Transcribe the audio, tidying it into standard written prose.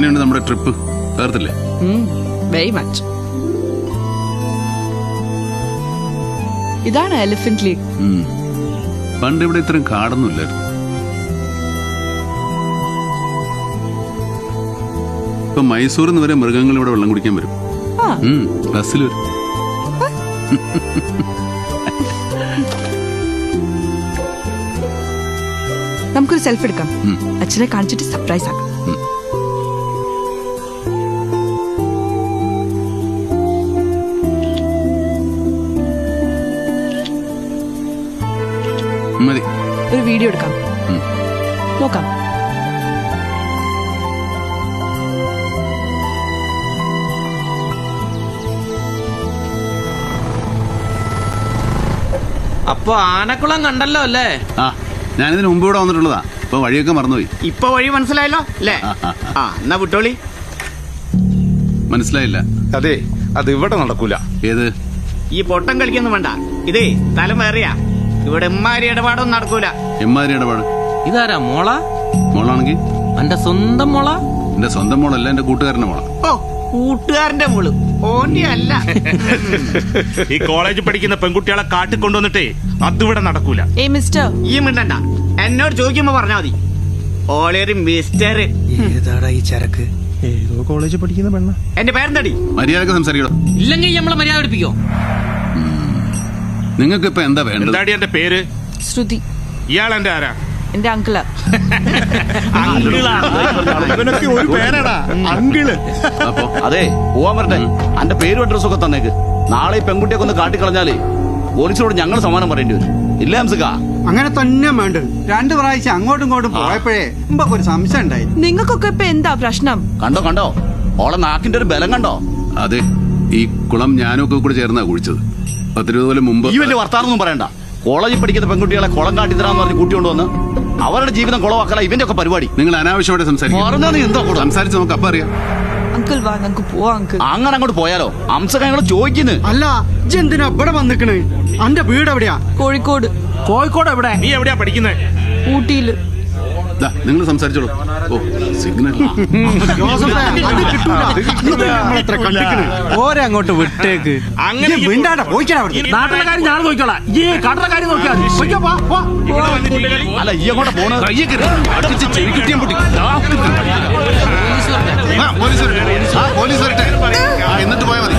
എങ്ങനെയുണ്ട് നമ്മുടെ ട്രിപ്പ്? തീർത്തില്ലേ? Very much. ഇതാണ് എലിഫന്റ് ലേക്ക്. പണ്ട് ഇവിടെ ഇത്രയും കാടൊന്നും ഇല്ലായിരുന്നു. ഇപ്പൊ മൈസൂരിൽ നിന്ന് വരെ മൃഗങ്ങൾ ഇവിടെ വെള്ളം കുടിക്കാൻ വരും. ബസ്സിൽ വരും. നമുക്കൊരു സെൽഫി എടുക്കാം. അച്ഛനെ കാണിച്ചിട്ട് സർപ്രൈസ് ആക്കാം. മതി. ഒരു വീഡിയോ എടുക്കാം. നോക്കാം. അപ്പൊ ആനക്കുളം കണ്ടല്ലോ അല്ലേ? ആ, ഞാനിതിന് മുമ്പ് ഇവിടെ വന്നിട്ടുള്ളതാ. ഇപ്പൊ വഴിയൊക്കെ മറന്നുപോയി. ഇപ്പൊ വഴി മനസ്സിലായല്ലോ അല്ലേ? ആ എന്നാ വിട്ടോളി. മനസ്സിലായില്ല. അതെ, അത് ഇവിടെ നടക്കൂല. ഏത്? ഈ പൊട്ടം കളിക്കൊന്നും വേണ്ട. ഇതേ സ്ഥലം വേറെയാ. ഇവിടെ എമ്മാരി ഇടപാടൊന്നും നടക്കൂല. എമ്മാരി ഇടപാട്? ഇതാരാ മോള? മോളാണെങ്കിൽ എന്റെ സ്വന്തം മോള? എന്റെ സ്വന്തം മോളല്ല, എന്റെ കൂട്ടുകാരന്റെ മോളാ. ഓ, കൂട്ടുകാരന്റെ മോള്. ഓന്റെ അല്ല. ഈ കോളേജിൽ പഠിക്കുന്ന പെൺകുട്ടികളെ കാട്ടിക്കൊണ്ടുവന്നിട്ടേ അതിവിടെ നടക്കൂല. ഏയ് മിസ്റ്റർ, ഈ മിണ്ടണ്ട. എന്നോട് ചോദിക്കുമ്പോ പറഞ്ഞാ മതി. ഓളേറി മിസ്റ്റർ. ഏതാടാ ഈ ചരക്ക്? ഏതോ കോളേജിൽ പഠിക്കുന്ന പെണ്ണ. എന്റെ പേരെന്തടി? മര്യാദക്ക് സംസാരിക്കണോ? ഇല്ലെങ്കിൽ നമ്മളെ മര്യാദ പഠിപ്പിക്കോ? നിങ്ങൾക്ക് ഇപ്പൊ എന്താ വേണ്ടത്? എന്താടി എന്റെ പേര്? ശ്രുതി. ഇയാൾ എന്റെ ആരാ? എന്റെ അങ്കിളാ. ഇവനൊക്കെ ഒരു പേരാടാ, അങ്കിള്. അപ്പൊ അതെ, പോവാൻ വരട്ടെ. അന്റെ പേരും അഡ്രസ്സും ഒക്കെ തന്നേക്ക്. നാളെ ഈ പെൺകുട്ടിയൊക്കെ ഒന്ന് കാട്ടിക്കളഞ്ഞാലേ പോലീസിനോട് ഞങ്ങൾ സമാനം പറയേണ്ടി വരും. ഇല്ലേ ഹംസക്ക? അങ്ങനെ തന്നെ വേണ്ട. 2 പ്രാവശ്യം അങ്ങോട്ടും ഇങ്ങോട്ടും പോയപ്പോഴേ ഒരു സംശയം ഉണ്ടായി. നിങ്ങൾക്കൊക്കെ ഇപ്പൊ എന്താ പ്രശ്നം? കണ്ടോ ഓളെ നാക്കിന്റെ ഒരു ബലം കണ്ടോ? അതെ, ഈ കുളം ഞാനും ഒക്കെ കൂടെ ചേർന്നാ കുഴിച്ചത്. 10-20 കൊല്ലം മുമ്പ്. ഈ വലിയ വർത്താനൊന്നും പറയണ്ട. കോളേജിൽ പഠിക്കുന്ന പെൺകുട്ടികളെ കുളം കാട്ടിത്തരാന്ന് പറഞ്ഞ് കൂട്ടിക്കൊണ്ടുവന്ന് അവരുടെ ജീവിതം കുളവാക്കല ഇവന്റെ ഒക്കെ പരിപാടി. നിങ്ങൾ അനാവശ്യമായിട്ട് സംസാരിച്ച് നമുക്ക് അപ്പൊ അറിയാം. അങ്കിൾ വാ, നമുക്ക് പോവാ അങ്കിൾ. അങ്ങനെ അങ്ങോട്ട് പോയാലോ? ഹംസക്ക ഞങ്ങൾ ചോദിക്കുന്നു. അല്ല, ഇജ്ജ് എന്തിനാ ഇവിടെ വന്നിക്കണ്? അന്റെ വീട് എവിടെയാ? കോഴിക്കോട്. കോഴിക്കോട് എവിടെ? നീ എവിടെയാ പഠിക്കുന്നത്? ഊട്ടിയില്. നിങ്ങൾ സംസാരിച്ചോളൂ. ഓ, സിഗ്നൽ. ഓരെ അങ്ങോട്ട് വിട്ടേക്ക്. അങ്ങനെ നാട്ടിലെ കാര്യം ഞാൻ നോക്കിക്കോളാം. ഈ കാട്ടിലെ കാര്യം നോക്കിയാൽ അല്ല, ഈ അങ്ങോട്ട് പോണ പോലീസ് വരട്ടെ. എന്നിട്ട് പോയാൽ മതി.